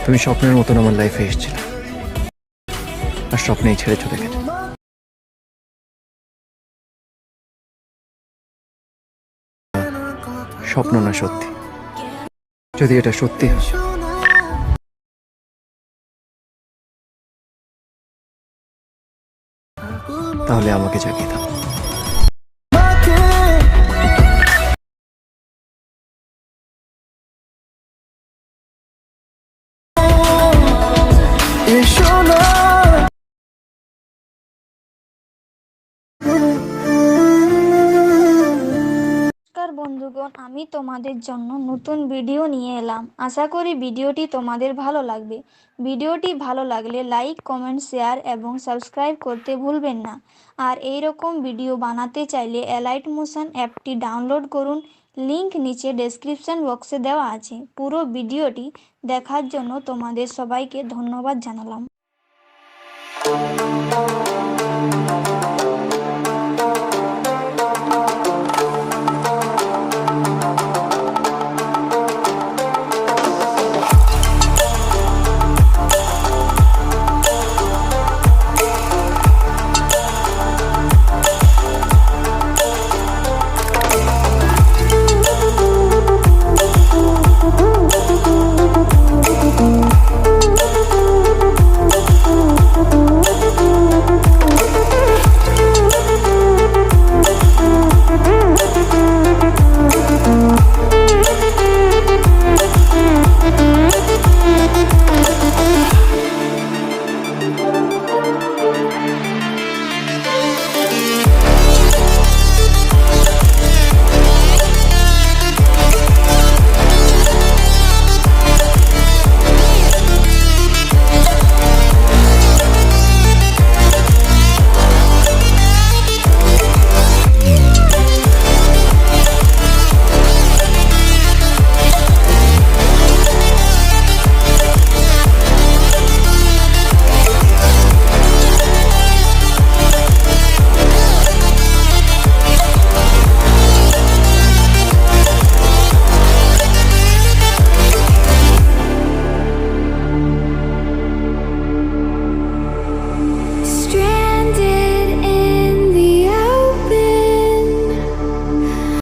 তুমি স্বপ্নের মতন আমার লাইফে এসেছিলে আর স্বপ্নেই ছেড়ে চলে গেলে। স্বপ্ন না সত্যি। যদি এটা সত্যি হয় তাহলে আমাকে জাগিয়ে দাও। নমস্কার বন্ধুগণ, আমি তোমাদের জন্য নতুন ভিডিও নিয়ে এলাম। আশা করি ভিডিওটি তোমাদের ভালো লাগবে। ভিডিওটি ভালো লাগলে লাইক, কমেন্ট, শেয়ার এবং সাবস্ক্রাইব করতে ভুলবেন না। আর এই রকম ভিডিও বানাতে চাইলে অ্যালাইট মোশন অ্যাপটি ডাউনলোড করুন। লিংক নিচে ডেসক্রিপশন বক্সে দেওয়া আছে। পুরো ভিডিওটি দেখার জন্য তোমাদের সবাইকে ধন্যবাদ জানালাম।